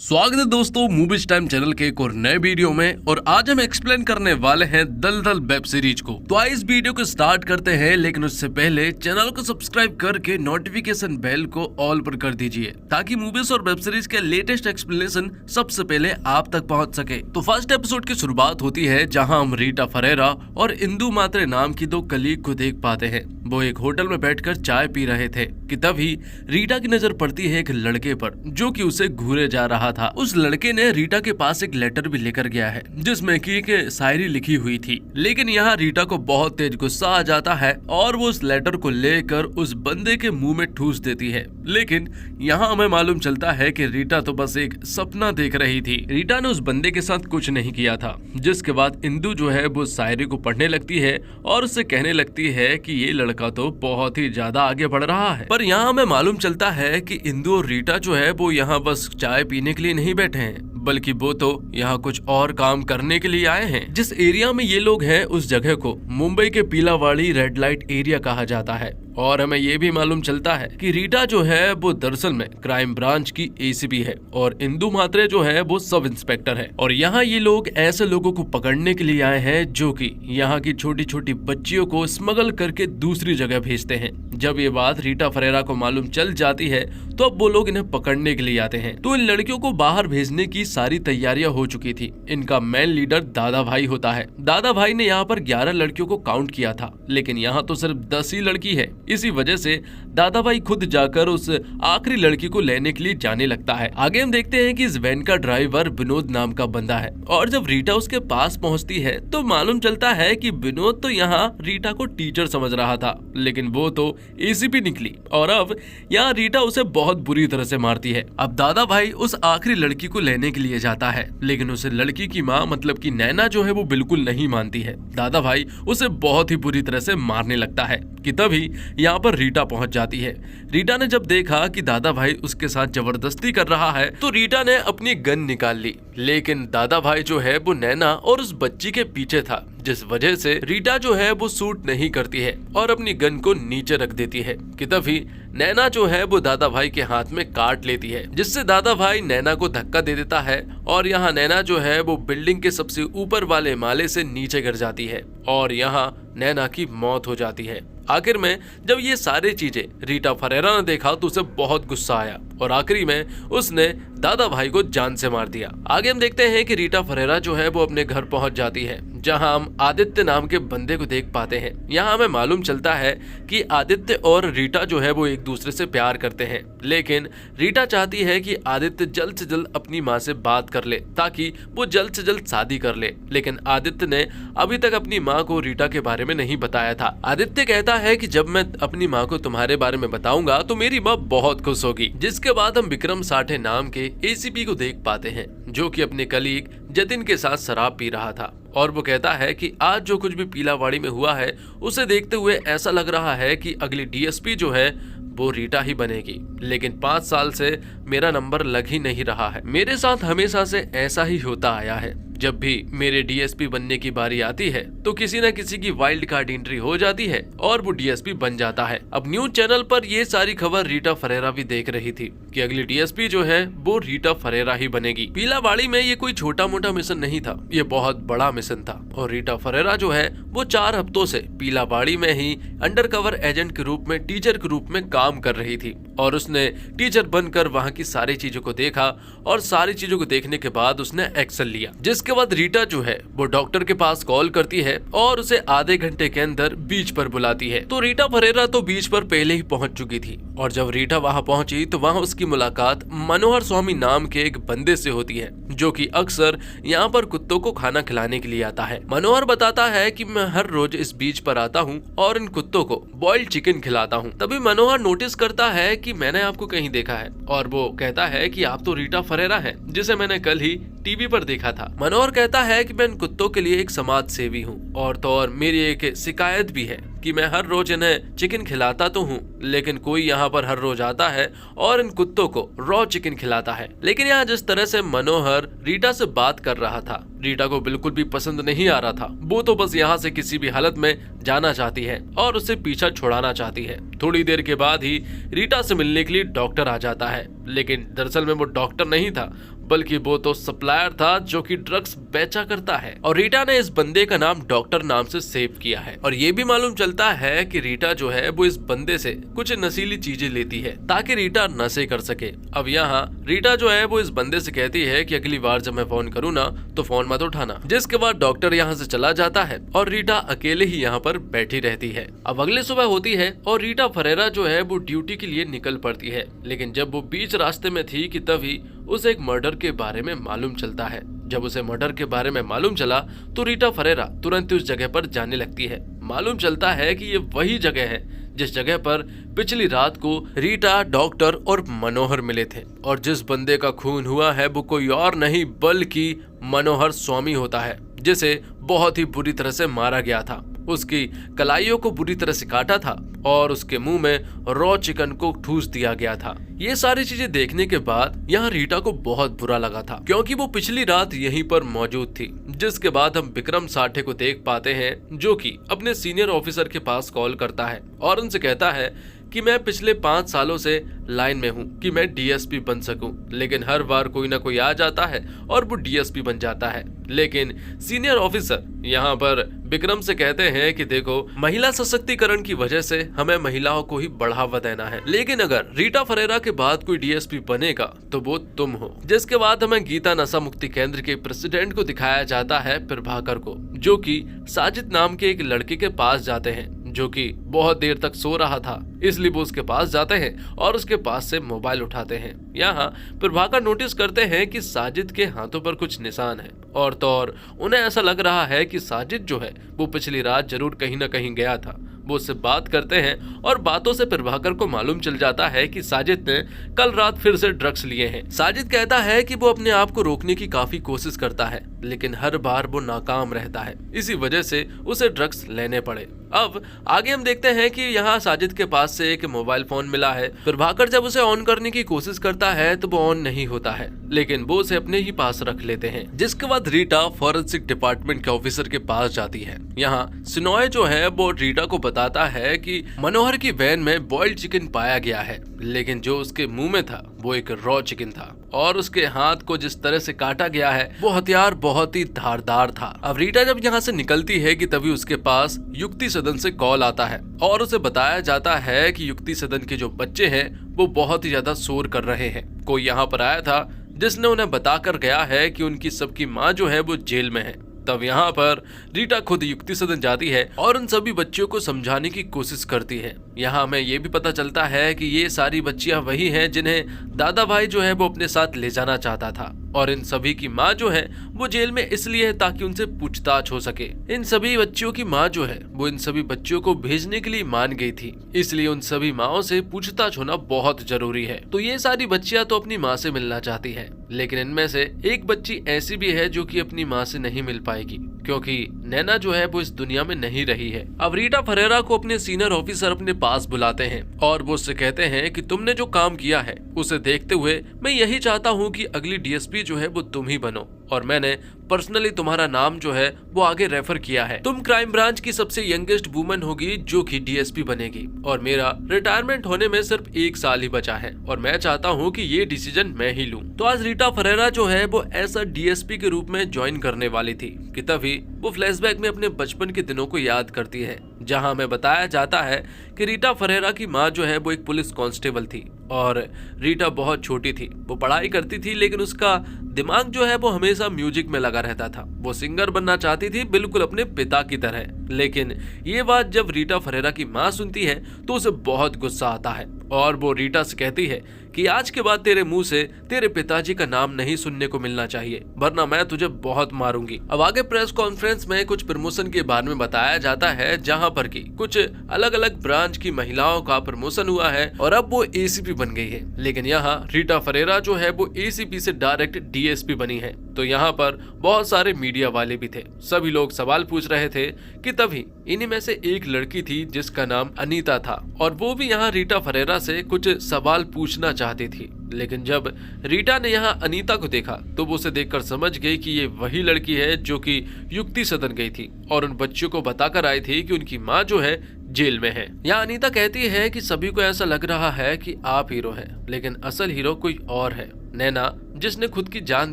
स्वागत है दोस्तों मूवीज टाइम चैनल के एक और नए वीडियो में। और आज हम एक्सप्लेन करने वाले हैं दलदल वेब सीरीज को। तो आइए इस वीडियो को स्टार्ट करते हैं, लेकिन उससे पहले चैनल को सब्सक्राइब करके नोटिफिकेशन बेल को ऑल पर कर दीजिए ताकि मूवीज और वेब सीरीज के लेटेस्ट एक्सप्लेनेशन सबसे पहले आप तक पहुंच सके। तो फर्स्ट एपिसोड की शुरुआत होती है जहाँ हम रीटा फरेरा और इंदु मात्रे नाम की दो कलीग को देख पाते हैं। वो एक होटल में बैठकर चाय पी रहे थे कि तभी रीटा की नजर पड़ती है एक लड़के पर जो कि उसे घूरे जा रहा था। उस लड़के ने रीटा के पास एक लेटर भी लेकर गया है जिसमें कि एक शायरी लिखी हुई थी। लेकिन यहाँ रीटा को बहुत तेज गुस्सा आ जाता है और वो उस लेटर को लेकर उस बंदे के मुंह में ठूस देती है। लेकिन यहाँ हमें मालूम चलता है कि रीटा तो बस एक सपना देख रही थी। रीटा ने उस बंदे के साथ कुछ नहीं किया था। जिसके बाद इंदु जो है वो शायरी को पढ़ने लगती है और उससे कहने लगती है कि ये लड़का तो बहुत ही ज्यादा आगे बढ़ रहा है। पर यहाँ हमें मालूम चलता है कि इंदु और रीटा जो है वो यहाँ बस चाय पीने के लिए नहीं बैठे हैं, बल्कि वो तो यहाँ कुछ और काम करने के लिए आए हैं। जिस एरिया में ये लोग हैं उस जगह को मुंबई के पीलावाड़ी रेड लाइट एरिया कहा जाता है। और हमें ये भी मालूम चलता है कि रीटा जो है वो दरअसल में क्राइम ब्रांच की एसीपी है और इंदु मात्रे जो है वो सब इंस्पेक्टर है। और यहाँ ये लोग ऐसे लोगों को पकड़ने के लिए आए हैं जो कि यहाँ की छोटी छोटी बच्चियों को स्मगल करके दूसरी जगह भेजते हैं। जब ये बात रीटा फरेरा को मालूम चल जाती है तो अब वो लोग इन्हें पकड़ने के लिए आते हैं। तो इन लड़कियों को बाहर भेजने की सारी तैयारियां हो चुकी थी। इनका मेन लीडर दादा भाई होता है। दादा भाई ने यहाँ पर 11 लड़कियों को काउंट किया था, लेकिन यहाँ तो सिर्फ 10 ही लड़की है। इसी वजह से दादा भाई खुद जाकर उस आखिरी लड़की को लेने के लिए जाने लगता है। आगे हम देखते हैं कि इस वैन का ड्राइवर विनोद नाम का बंदा है। और जब रीटा उसके पास पहुंचती है तो मालूम चलता है कि विनोद तो यहाँ रीटा को टीचर समझ रहा था, लेकिन वो तो एसीपी निकली और अब यहाँ रीटा उसे बहुत बुरी तरह से मारती है। अब दादा भाई उस आखिरी लड़की को लेने के लिए जाता है, लेकिन उसे लड़की की माँ मतलब की नैना जो है वो बिल्कुल नहीं मानती है। दादा भाई उसे बहुत ही बुरी तरह से मारने लगता है कि तभी यहाँ पर रीटा पहुंच जाती है। रीटा ने जब देखा कि दादा भाई उसके साथ जबरदस्ती कर रहा है तो रीटा ने अपनी गन निकाल ली, लेकिन दादा भाई जो है वो नैना और उस बच्ची के पीछे था, जिस वजह से रीटा जो है वो शूट नहीं करती है और अपनी गन को नीचे रख देती है कि तभी नैना जो है वो दादा भाई के हाथ में काट लेती है, जिससे दादा भाई नैना को धक्का दे देता है और यहाँ नैना जो है वो बिल्डिंग के सबसे ऊपर वाले माले से नीचे गिर जाती है और यहाँ नैना की मौत हो जाती है। आखिर में जब ये सारी चीजें रीटा फरेरा ने देखा तो उसे बहुत गुस्सा आया और आखिरी में उसने दादा भाई को जान से मार दिया। आगे हम देखते हैं कि रीटा फरेरा जो है वो अपने घर पहुंच जाती है, जहां हम आदित्य नाम के बंदे को देख पाते हैं। यहाँ हमें मालूम चलता है कि आदित्य और रीटा जो है वो एक दूसरे से प्यार करते हैं, लेकिन रीटा चाहती है कि आदित्य जल्द से जल्द अपनी माँ से बात कर ले ताकि वो जल्द से जल्द शादी कर ले। लेकिन आदित्य ने अभी तक अपनी माँ को रीटा के बारे में नहीं बताया था। आदित्य कहता है कि जब मैं अपनी माँ को तुम्हारे बारे में बताऊंगा तो मेरी माँ बहुत खुश होगी। जिसके बाद हम विक्रम साठे नाम के एसीपी को देख पाते हैं जो कि अपने कलीग जतिन के साथ शराब पी रहा था और वो कहता है कि आज जो कुछ भी पीलावाड़ी में हुआ है उसे देखते हुए ऐसा लग रहा है कि अगली डीएसपी जो है वो रीटा ही बनेगी। लेकिन 5 साल से मेरा नंबर लग ही नहीं रहा है। मेरे साथ हमेशा से ऐसा ही होता आया है, जब भी मेरे डीएसपी बनने की बारी आती है तो किसी न किसी की वाइल्ड कार्ड एंट्री हो जाती है और वो डीएसपी बन जाता है। अब न्यूज चैनल पर ये सारी खबर रीटा फरेरा भी देख रही थी कि अगली डीएसपी जो है वो रीटा फरेरा ही बनेगी। पीलावाड़ी में ये कोई छोटा मोटा मिशन नहीं था, ये बहुत बड़ा मिशन था और रीटा फरेरा जो है वो 4 हफ्तों से पीलावाड़ी में ही अंडरकवर एजेंट के रूप में टीचर के रूप में काम कर रही थी और उसने टीचर बनकर वहाँ की सारी चीजों को देखा और सारी चीजों को देखने के बाद उसने एक्शन लिया। जिसके बाद रीटा जो है वो डॉक्टर के पास कॉल करती है और उसे आधे घंटे के अंदर बीच पर बुलाती है। तो रीटा फरेरा तो बीच पर पहले ही पहुंच चुकी थी और जब रीटा वहां पहुंची तो वहां उसकी मुलाकात मनोहर स्वामी नाम के एक बंदे से होती है जो कि अक्सर यहाँ पर कुत्तों को खाना खिलाने के लिए आता है। मनोहर बताता है कि मैं हर रोज इस बीच पर आता हूँ और इन कुत्तों को बॉइल्ड चिकन खिलाता हूँ। तभी मनोहर नोटिस करता है कि मैंने आपको कहीं देखा है और वो कहता है कि आप तो रीटा फरेरा हैं जिसे मैंने कल ही टीवी पर देखा था। मनोहर कहता है कि मैं इन कुत्तों के लिए एक समाज सेवी हूँ और तो और मेरी एक शिकायत भी है कि मैं हर रोज इन्हें चिकन खिलाता तो हूँ, लेकिन कोई यहाँ पर हर रोज आता है और इन कुत्तों को रॉ चिकन खिलाता है। लेकिन यहाँ जिस तरह से मनोहर रीटा से बात कर रहा था रीटा को बिल्कुल भी पसंद नहीं आ रहा था। वो तो बस यहाँ से किसी भी हालत में जाना चाहती है और उससे पीछा छुड़ाना चाहती है। थोड़ी देर के बाद ही रीटा से मिलने के लिए डॉक्टर आ जाता है, लेकिन दरअसल में वो डॉक्टर नहीं था बल्कि वो तो सप्लायर था जो कि ड्रग्स बेचा करता है। और रीटा ने इस बंदे का नाम डॉक्टर नाम से सेव किया है। और ये भी मालूम चलता है कि रीटा जो है वो इस बंदे से कुछ नशीली चीजें लेती है ताकि रीटा नशे कर सके। अब यहाँ रीटा जो है वो इस बंदे से कहती है कि अगली बार जब मैं फोन करूँ ना तो फोन मत उठाना। जिसके बाद डॉक्टर यहाँ से चला जाता है और रीटा अकेले ही यहाँ पर बैठी रहती है। अब अगली सुबह होती है और रीटा फरेरा जो है वो ड्यूटी के लिए निकल पड़ती है। लेकिन जब वो बीच रास्ते में थी कि तभी उसे एक मर्डर के बारे में मालूम चलता है। जब उसे मर्डर के बारे में मालूम चला तो रीटा फरेरा तुरंत उस जगह पर जाने लगती है। मालूम चलता है कि ये वही जगह है जिस जगह पर पिछली रात को रीटा, डॉक्टर और मनोहर मिले थे। और जिस बंदे का खून हुआ है वो कोई और नहीं बल्कि मनोहर स्वामी होता है, जिसे बहुत ही बुरी तरह से मारा गया था। उसकी कलाइयों को बुरी तरह से काटा था और उसके मुंह में रॉ चिकन को ठूस दिया गया था। ये सारी चीजें देखने के बाद यहाँ रीटा को बहुत बुरा लगा था, क्योंकि वो पिछली रात यहीं पर मौजूद थी। जिसके बाद हम विक्रम साठे को देख पाते हैं जो कि अपने सीनियर ऑफिसर के पास कॉल करता है और उनसे कहता है कि मैं पिछले 5 सालों से लाइन में हूँ कि मैं डीएसपी बन सकूं, लेकिन हर बार कोई ना कोई आ जाता है और वो डीएसपी बन जाता है। लेकिन सीनियर ऑफिसर यहाँ पर विक्रम से कहते हैं कि देखो, महिला सशक्तिकरण की वजह से हमें महिलाओं को ही बढ़ावा देना है, लेकिन अगर रीटा फरेरा के बाद कोई डीएसपी बनेगा तो वो तुम हो। जिसके बाद हमें गीता नशा मुक्ति केंद्र के प्रेसिडेंट को दिखाया जाता है, प्रभाकर को, जो कि साजिद नाम के एक लड़के के पास जाते हैं जो कि बहुत देर तक सो रहा था। इसलिए वो उसके पास जाते हैं और उसके पास से मोबाइल उठाते हैं। यहाँ प्रभाकर नोटिस करते हैं कि साजिद के हाथों पर कुछ निशान है और तो और उन्हें ऐसा लग रहा है कि साजिद जो है वो पिछली रात जरूर कहीं ना कहीं गया था। वो उससे बात करते हैं और बातों से प्रभाकर को मालूम चल जाता है कि साजिद ने कल रात फिर से ड्रग्स लिए हैं। साजिद कहता है कि वो अपने आप को रोकने की काफी कोशिश करता है, लेकिन हर बार वो नाकाम रहता है। इसी वजह से उसे ड्रग्स लेने पड़े। अब आगे हम देखते हैं कि यहाँ साजिद के पास से एक मोबाइल फोन मिला है। प्रभाकर जब उसे ऑन करने की कोशिश करता है तो वो ऑन नहीं होता है, लेकिन वो उसे अपने ही पास रख लेते हैं। जिसके बाद रीटा फॉरेंसिक डिपार्टमेंट के ऑफिसर के पास जाती है। यहाँ सिनोय जो है वो रीटा को बताता है कि मनोहर की वैन में बॉइल्ड चिकन पाया गया है, लेकिन जो उसके मुंह में था वो एक रॉ चिकन था और उसके हाथ को जिस तरह से काटा गया है वो हथियार बहुत ही धारदार था। अब रीटा जब यहाँ से निकलती है कि तभी उसके पास युक्ति सदन से कॉल आता है और उसे बताया जाता है कि युक्ति सदन के जो बच्चे हैं वो बहुत ही ज्यादा शोर कर रहे हैं। कोई यहाँ पर आया था जिसने उन्हें बताकर गया है कि उनकी सबकी माँ जो है वो जेल में है। तब यहाँ पर रीटा खुद युक्ति सदन जाती है और उन सभी बच्चियों को समझाने की कोशिश करती है। यहाँ हमें ये भी पता चलता है कि ये सारी बच्चियां वही हैं जिन्हें दादा भाई जो है वो अपने साथ ले जाना चाहता था और इन सभी की माँ जो है वो जेल में इसलिए है ताकि उनसे पूछताछ हो सके। इन सभी बच्चियों की माँ जो है वो इन सभी बच्चियों को भेजने के लिए मान गई थी, इसलिए उन सभी माँओं से पूछताछ होना बहुत जरूरी है। तो ये सारी बच्चियां तो अपनी माँ से मिलना चाहती है, लेकिन इनमें से एक बच्ची ऐसी भी है जो कि अपनी माँ से नहीं मिल पाएगी क्योंकि नैना जो है वो इस दुनिया में नहीं रही है। अब रीटा फरेरा को अपने सीनियर ऑफिसर अपने पास बुलाते हैं और वो उससे कहते हैं कि तुमने जो काम किया है उसे देखते हुए मैं यही चाहता हूँ कि अगली डीएसपी जो है वो तुम ही बनो और मैंने पर्सनली तुम्हारा नाम जो है वो आगे रेफर किया है। तुम क्राइम ब्रांच की सबसे यंगेस्ट वुमन होगी जो कि डीएसपी बनेगी और मेरा रिटायरमेंट होने में सिर्फ 1 साल ही बचा है और मैं चाहता हूँ कि ये डिसीजन मैं ही लूँ। तो आज रीटा फरेरा जो है वो ऐसा डीएसपी के रूप में ज्वाइन करने वाली थी कि तभी वो फ्लैशबैक में अपने बचपन के दिनों को याद करती है, जहाँ हमें बताया जाता है कि रीटा फरेरा की माँ जो है वो एक पुलिस कांस्टेबल थी और रीटा बहुत छोटी थी। वो पढ़ाई करती थी लेकिन उसका दिमाग जो है वो हमेशा म्यूजिक में लगा रहता था। वो सिंगर बनना चाहती थी बिल्कुल अपने पिता की तरह। लेकिन ये बात जब रीटा फरेरा की माँ सुनती है तो उसे बहुत गुस्सा आता है और वो रीटा से कहती है कि आज के बाद तेरे मुंह से तेरे पिताजी का नाम नहीं सुनने को मिलना चाहिए, वरना मैं तुझे बहुत मारूंगी। अब आगे प्रेस कॉन्फ्रेंस में कुछ प्रमोशन के बारे में बताया जाता है, जहां पर की कुछ अलग अलग ब्रांच की महिलाओं का प्रमोशन हुआ है और अब वो एसीपी बन गई है। लेकिन यहाँ रीटा फरेरा जो है वो एसीपी से डायरेक्ट डीएसपी बनी है। तो यहाँ पर बहुत सारे मीडिया वाले भी थे। सभी लोग सवाल पूछ रहे थे कि तभी इन्हीं में से एक लड़की थी जिसका नाम अनीता था और वो भी यहाँ रीटा फरेरा से कुछ सवाल पूछना चाहती थी। लेकिन जब रीटा ने यहाँ अनीता को देखा तो वो उसे देखकर समझ गई कि ये वही लड़की है जो कि युक्ति सदन गई थी और उन बच्चियों को बताकर आई थी कि उनकी माँ जो है जेल में है। यहाँ अनीता कहती है कि सभी को ऐसा लग रहा है कि आप हीरो हैं, लेकिन असल हीरो कोई और है, नैना, जिसने खुद की जान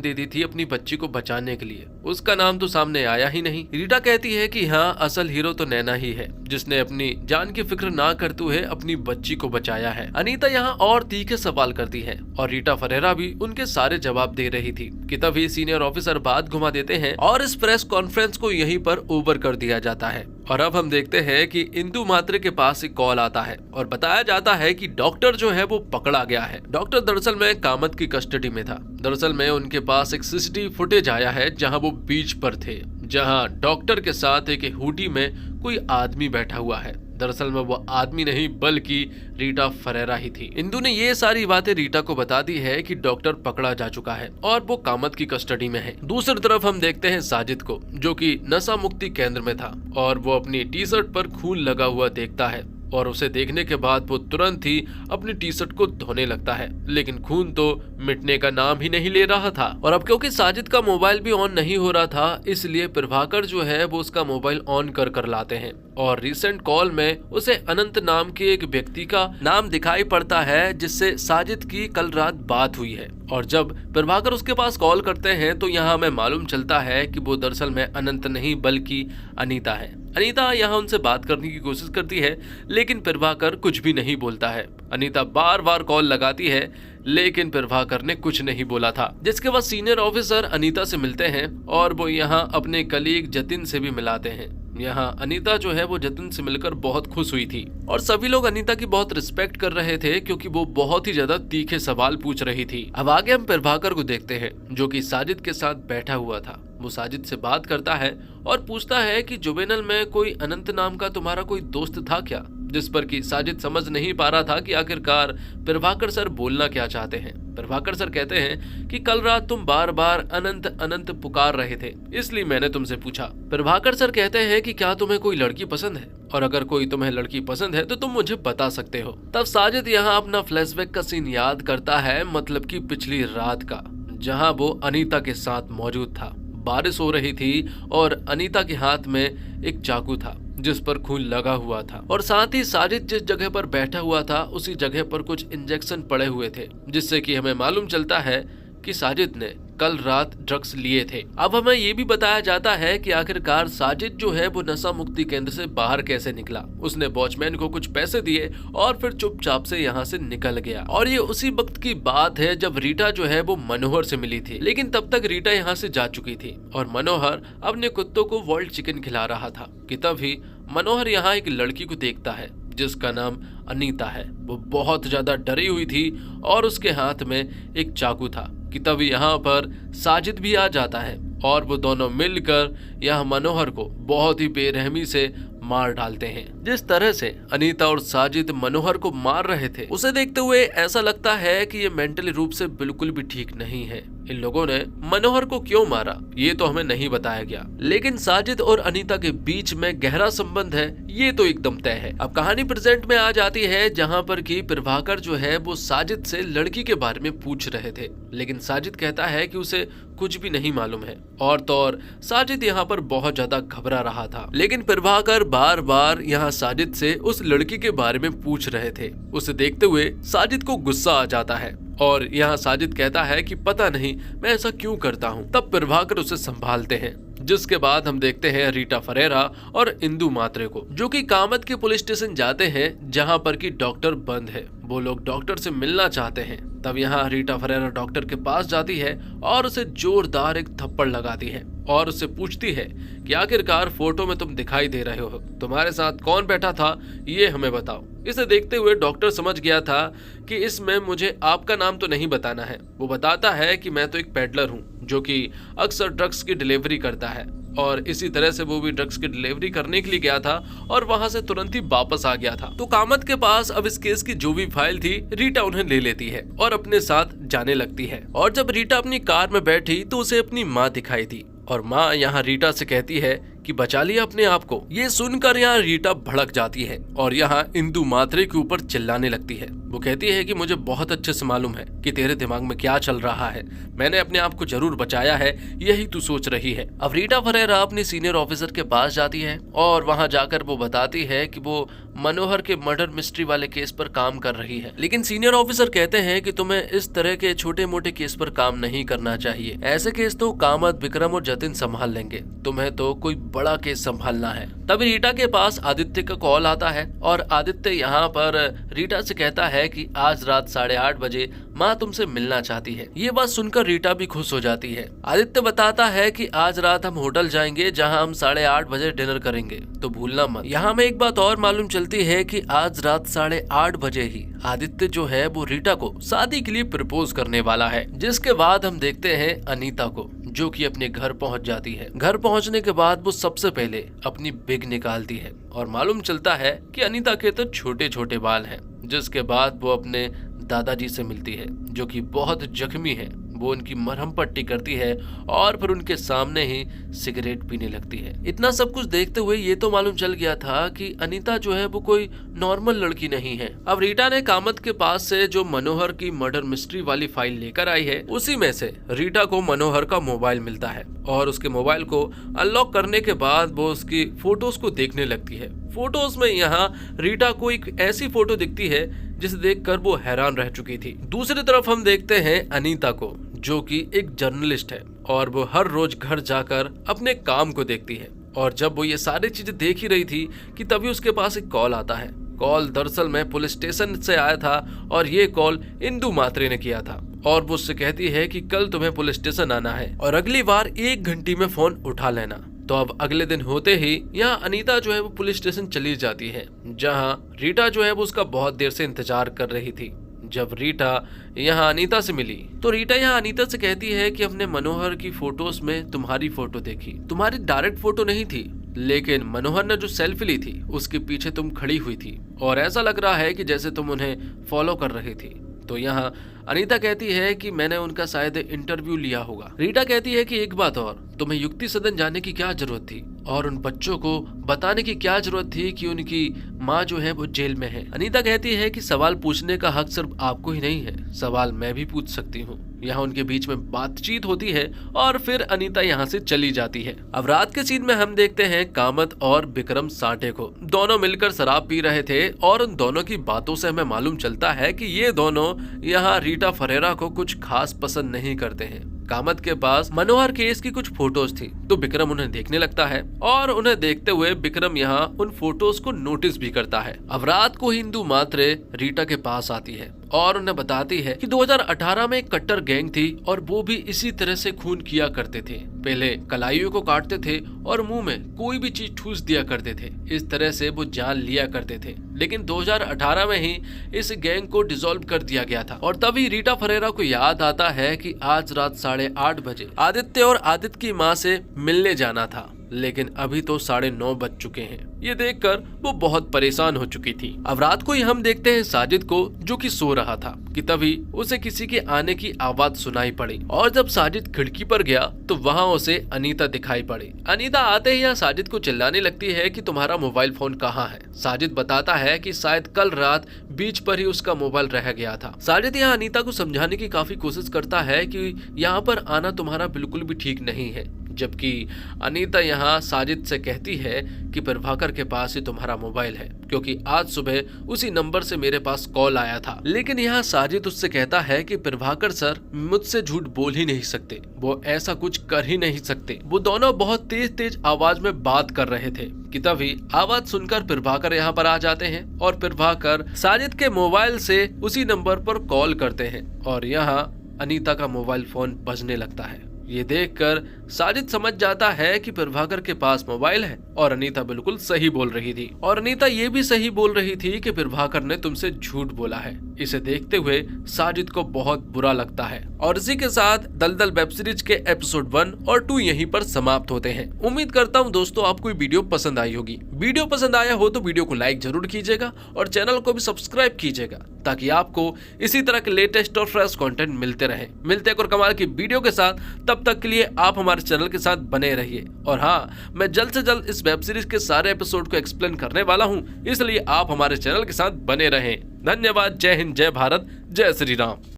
दे दी थी अपनी बच्ची को बचाने के लिए। उसका नाम तो सामने आया ही नहीं। रीटा कहती है कि हाँ, असल हीरो तो नैना ही है, जिसने अपनी जान की फिक्र ना करते हुए अपनी बच्ची को बचाया है। अनीता यहाँ और तीखे सवाल करती है और रीटा फरेरा भी उनके सारे जवाब दे रही थी कि तभी सीनियर ऑफिसर बात घुमा देते हैं और इस प्रेस कॉन्फ्रेंस को यहीं पर ओवर कर दिया जाता है। और अब हम देखते हैं कि इंदु मात्रे के पास एक कॉल आता है और बताया जाता है कि डॉक्टर जो है वो पकड़ा गया है। डॉक्टर दरअसल में कामत की कस्टडी में था। दरअसल में उनके पास एक सीसीटीवी फुटेज आया है जहां वो बीच पर थे, जहां डॉक्टर के साथ एक हुडी में कोई आदमी बैठा हुआ है। दरअसल में वो आदमी नहीं बल्कि रीटा फरेरा ही थी। इंदु ने ये सारी बातें रीटा को बता दी है कि डॉक्टर पकड़ा जा चुका है और वो कामत की कस्टडी में है। दूसरी तरफ हम देखते हैं साजिद को, जो कि नशा मुक्ति केंद्र में था और वो अपनी टी शर्ट पर खून लगा हुआ देखता है और उसे देखने के बाद वो तुरंत ही अपनी टी शर्ट को धोने लगता है, लेकिन खून तो मिटने का नाम ही नहीं ले रहा था। और अब क्योंकि साजिद का मोबाइल भी ऑन नहीं हो रहा था, इसलिए प्रभाकर जो है वो उसका मोबाइल ऑन कर लाते हैं और रिसेंट कॉल में उसे अनंत नाम के एक व्यक्ति का नाम दिखाई पड़ता है जिससे साजिद की कल रात बात हुई है। और जब प्रभाकर उसके पास कॉल करते हैं तो यहाँ हमें मालूम चलता है कि वो दरअसल में अनंत नहीं बल्कि अनीता है। अनीता यहाँ उनसे बात करने की कोशिश करती है, लेकिन प्रभाकर कुछ भी नहीं बोलता है। अनीता बार बार कॉल लगाती है, लेकिन प्रभाकर ने कुछ नहीं बोला था। जिसके बाद सीनियर ऑफिसर अनीता से मिलते हैं और वो यहाँ अपने कलीग जतिन से भी मिलाते हैं। यहाँ अनीता जो है वो जतिन से मिलकर बहुत खुश हुई थी और सभी लोग अनीता की बहुत रिस्पेक्ट कर रहे थे क्योंकि वो बहुत ही ज्यादा तीखे सवाल पूछ रही थी। अब आगे हम प्रभाकर को देखते हैं, जो कि साजिद के साथ बैठा हुआ था। वो साजिद से बात करता है और पूछता है कि जुवेनल में कोई अनंत नाम का तुम्हारा कोई दोस्त था क्या, जिस पर कि साजिद समझ नहीं पा रहा था कि आखिरकार प्रभाकर सर बोलना क्या चाहते हैं। प्रभाकर सर कहते हैं कि कल रात तुम बार बार अनंत अनंत पुकार रहे थे, इसलिए मैंने तुमसे पूछा। प्रभाकर सर कहते हैं कि क्या तुम्हें कोई लड़की पसंद है, और अगर कोई तुम्हें लड़की पसंद है तो तुम मुझे बता सकते हो। तब साजिद यहाँ अपना फ्लैशबैक का सीन याद करता है, मतलब कि पिछली रात का, जहाँ वो अनीता के साथ मौजूद था। बारिश हो रही थी और अनीता के हाथ में एक चाकू था जिस पर खून लगा हुआ था और साथ ही साजिद जिस जगह पर बैठा हुआ था उसी जगह पर कुछ इंजेक्शन पड़े हुए थे, जिससे कि हमें मालूम चलता है कि साजिद ने कल रात ड्रग्स लिए थे। अब हमें ये भी बताया जाता है कि आखिरकार साजिद जो है वो नशा मुक्ति केंद्र से बाहर कैसे निकला। उसने वॉचमैन को कुछ पैसे दिए और फिर चुपचाप से यहाँ से निकल गया। और ये उसी वक्त की बात है जब रीटा जो है वो मनोहर से मिली थी, लेकिन तब तक रीटा यहाँ से जा चुकी थी और मनोहर अपने कुत्तों को वर्ल्ड चिकन खिला रहा था कि तभी मनोहर यहाँ एक लड़की को देखता है जिसका नाम अनीता है। वो बहुत ज्यादा डरी हुई थी और उसके हाथ में एक चाकू था कि तभी यहाँ पर साजिद भी आ जाता है और वो दोनों मिलकर यह मनोहर को बहुत ही बेरहमी से मार डालते हैं। जिस तरह से अनीता और साजिद मनोहर को मार रहे थे, उसे देखते हुए ऐसा लगता है कि ये मेंटली रूप से बिल्कुल भी ठीक नहीं है। इन लोगों ने मनोहर को क्यों मारा ये तो हमें नहीं बताया गया, लेकिन साजिद और अनीता के बीच में गहरा संबंध है ये तो एकदम तय है। अब कहानी प्रेजेंट में आ जाती है जहाँ पर कि प्रभाकर जो है वो साजिद से लड़की के बारे में पूछ रहे थे, लेकिन साजिद कहता है कि उसे कुछ भी नहीं मालूम है। और तो और साजिद यहाँ पर बहुत ज्यादा घबरा रहा था, लेकिन प्रभाकर बार बार यहाँ साजिद से उस लड़की के बारे में पूछ रहे थे। उसे देखते हुए साजिद को गुस्सा आ जाता है और यहाँ साजिद कहता है कि पता नहीं मैं ऐसा क्यों करता हूँ। तब प्रभाकर उसे संभालते हैं, जिसके बाद हम देखते हैं रीटा फरेरा और इंदु मात्रे को, जो कि कामत के पुलिस स्टेशन जाते हैं जहाँ पर कि डॉक्टर बंद है। वो लोग डॉक्टर से मिलना चाहते हैं। तब यहाँ रीटा फरेरा डॉक्टर के पास जाती है और उसे जोरदार एक थप्पड़ लगाती है और उससे पूछती है कि आखिरकार फोटो में तुम दिखाई दे रहे हो, तुम्हारे साथ कौन बैठा था ये हमें बताओ। इसे देखते हुए डॉक्टर समझ गया था कि इसमें मुझे आपका नाम तो नहीं बताना है। वो बताता है कि मैं तो एक पेडलर हूँ जो कि अक्सर ड्रग्स की डिलीवरी करता है, और इसी तरह से वो भी ड्रग्स की डिलीवरी करने के लिए गया था और वहां से तुरंत ही वापस आ गया था। तो कामत के पास अब इस केस की जो भी फाइल थी रीटा उन्हें ले लेती है और अपने साथ जाने लगती है। और जब रीटा अपनी कार में बैठी तो उसे अपनी माँ दिखाई दी और माँ यहाँ रीटा से कहती है कि बचा लिया अपने आप को। ये सुनकर यहाँ रीटा भड़क जाती है और यहाँ इंदु मात्रे के ऊपर चिल्लाने लगती है। वो कहती है कि मुझे बहुत अच्छे से मालूम है कि तेरे दिमाग में क्या चल रहा है, मैंने अपने आप को जरूर बचाया है, यही तू सोच रही है। अब रीटा फरेरा अपनी सीनियर ऑफिसर के पास जाती है और वहाँ जाकर वो बताती है कि वो मनोहर के मर्डर मिस्ट्री वाले केस पर काम कर रही है, लेकिन सीनियर ऑफिसर कहते हैं कि तुम्हें इस तरह के छोटे मोटे केस पर काम नहीं करना चाहिए। ऐसे केस तो कामत, विक्रम और जतिन संभाल लेंगे, तुम्हें तो कोई बड़ा केस संभालना है। तभी रीटा के पास आदित्य का कॉल आता है और आदित्य यहाँ पर रीटा से कहता है कि आज रात 8:30 बजे माँ तुमसे मिलना चाहती है। ये बात सुनकर रीटा भी खुश हो जाती है। आदित्य बताता है कि आज रात हम होटल जाएंगे जहाँ हम 8:30 बजे डिनर करेंगे, तो भूलना मत। यहाँ में एक बात और मालूम चलती है कि आज रात 8:30 बजे ही आदित्य जो है वो रीटा को शादी के लिए प्रपोज करने वाला है। जिसके बाद हम देखते हैं अनीता को, जो कि अपने घर पहुंच जाती है। घर पहुंचने के बाद वो सबसे पहले अपनी बिग निकालती है और मालूम चलता है कि अनीता के तो छोटे छोटे बाल हैं। जिसके बाद वो अपने दादाजी से मिलती है, जो कि बहुत जख्मी है। वो उनकी मरहम पट्टी करती है और फिर उनके सामने ही सिगरेट पीने लगती है। इतना सब कुछ देखते हुए ये तो मालूम चल गया था कि अनीता जो है वो कोई नॉर्मल लड़की नहीं है। अब रीटा ने कामत के पास से जो मनोहर की मर्डर मिस्ट्री वाली फाइल लेकर आई है, उसी में से रीटा को मनोहर का मोबाइल मिलता है और उसके मोबाइल को अनलॉक करने के बाद वो उसकी फोटोज को देखने लगती है। फोटोज में यहाँ रीटा को एक ऐसी फोटो दिखती है जिसे देखकर वो हैरान रह चुकी थी। दूसरी तरफ हम देखते हैं अनीता को, जो कि एक जर्नलिस्ट है और वो हर रोज घर जाकर अपने काम को देखती है। और जब वो ये सारी चीजें देख ही रही थी कि तभी उसके पास एक कॉल आता है। कॉल दरअसल में पुलिस स्टेशन से आया था और ये कॉल इंदु मात्रे ने किया था और वो उससे कहती है कि कल तुम्हें पुलिस स्टेशन आना है और अगली बार 1 घंटे में फोन उठा लेना। तो अब अगले दिन होते ही यहाँ अनीता जो है वो पुलिस स्टेशन चली जाती है, जहाँ रीटा जो है वो उसका बहुत देर से इंतजार कर रही थी। जब रीटा यहाँ अनीता से मिली तो रीटा यहाँ अनीता से कहती है कि अपने मनोहर की फोटोज में तुम्हारी फोटो देखी, तुम्हारी डायरेक्ट फोटो नहीं थी, लेकिन मनोहर ने जो सेल्फी ली थी उसके पीछे तुम खड़ी हुई थी और ऐसा लग रहा है कि जैसे तुम उन्हें फॉलो कर रही थी। तो यहाँ अनीता कहती है कि मैंने उनका शायद इंटरव्यू लिया होगा। रीटा कहती है कि एक बात और, तुम्हें युक्ति सदन जाने की क्या जरूरत थी और उन बच्चों को बताने की क्या जरूरत थी कि उनकी माँ जो है वो जेल में है। अनीता कहती है कि सवाल पूछने का हक सिर्फ आपको ही नहीं है, सवाल मैं भी पूछ सकती हूँ। यहाँ उनके बीच में बातचीत होती है और फिर अनीता यहाँ से चली जाती है। अब रात के सीन में हम देखते हैं कामत और विक्रम सांटे को। दोनों मिलकर शराब पी रहे थे और उन दोनों की बातों से हमें मालूम चलता है कि ये दोनों यहाँ रीटा फरेरा को कुछ खास पसंद नहीं करते हैं। कामत के पास मनोहर केस की कुछ फोटोज थी तो विक्रम उन्हें देखने लगता है और उन्हें देखते हुए विक्रम यहाँ उन फोटोज को नोटिस भी करता है। अब रात को इंदु मात्रे रीटा के पास आती है और उन्हें बताती है कि 2018 में एक कट्टर गैंग थी और वो भी इसी तरह से खून किया करते थे। पहले कलाइयों को काटते थे और मुंह में कोई भी चीज ठूस दिया करते थे। इस तरह से वो जान लिया करते थे, लेकिन 2018 में ही इस गैंग को डिसॉल्व कर दिया गया था। और तभी रीटा फरेरा को याद आता है कि आज रात 8:30 बजे आदित्य और आदित्य की माँ से मिलने जाना था, लेकिन अभी तो 9:30 बज चुके हैं। ये देखकर वो बहुत परेशान हो चुकी थी। अब रात को ही हम देखते हैं साजिद को, जो कि सो रहा था कि तभी उसे किसी के आने की आवाज सुनाई पड़ी और जब साजिद खिड़की पर गया तो वहाँ उसे अनीता दिखाई पड़ी। अनीता आते ही साजिद को चिल्लाने लगती है कि तुम्हारा मोबाइल फोन कहाँ है। साजिद बताता है कि शायद कल रात बीच पर ही उसका मोबाइल रह गया था। साजिद यहाँ अनीता को समझाने की काफी कोशिश करता है कि यहाँ पर आना तुम्हारा बिल्कुल भी ठीक नहीं है, जबकि अनीता यहाँ साजिद से कहती है कि प्रभाकर के पास ही तुम्हारा मोबाइल है, क्योंकि आज सुबह उसी नंबर से मेरे पास कॉल आया था। लेकिन यहाँ साजिद उससे कहता है कि प्रभाकर सर मुझसे झूठ बोल ही नहीं सकते, वो ऐसा कुछ कर ही नहीं सकते। वो दोनों बहुत तेज तेज आवाज में बात कर रहे थे कि तभी आवाज सुनकर प्रभाकर यहाँ पर आ जाते हैं और प्रभाकर साजिद के मोबाइल से उसी नंबर पर कॉल करते हैं और यहाँ अनीता का मोबाइल फोन बजने लगता है। ये देखकर साजिद समझ जाता है कि प्रभाकर के पास मोबाइल है और अनीता बिल्कुल सही बोल रही थी। और अनीता ये भी सही बोल रही थी कि प्रभाकर ने तुमसे झूठ बोला है। इसे देखते हुए साजिद को बहुत बुरा लगता है। और इसी के साथ दलदल वेब सीरीज के एपिसोड 1 और 2 यहीं पर समाप्त होते हैं। उम्मीद करता हूँ दोस्तों आपको ये वीडियो पसंद आई होगी। वीडियो पसंद आया हो तो वीडियो को लाइक जरूर कीजिएगा और चैनल को भी सब्सक्राइब कीजिएगा ताकि आपको इसी तरह के लेटेस्ट और फ्रेश कंटेंट मिलते रहे। मिलते हैं और कमाल की वीडियो के साथ, तब तक के लिए आप हमारे चैनल के साथ बने रहिए। और हाँ, मैं जल्द से जल्द इस वेब सीरीज के सारे एपिसोड को एक्सप्लेन करने वाला हूँ, इसलिए आप हमारे चैनल के साथ बने रहें। धन्यवाद। जय हिंद, जय भारत, जय श्री राम।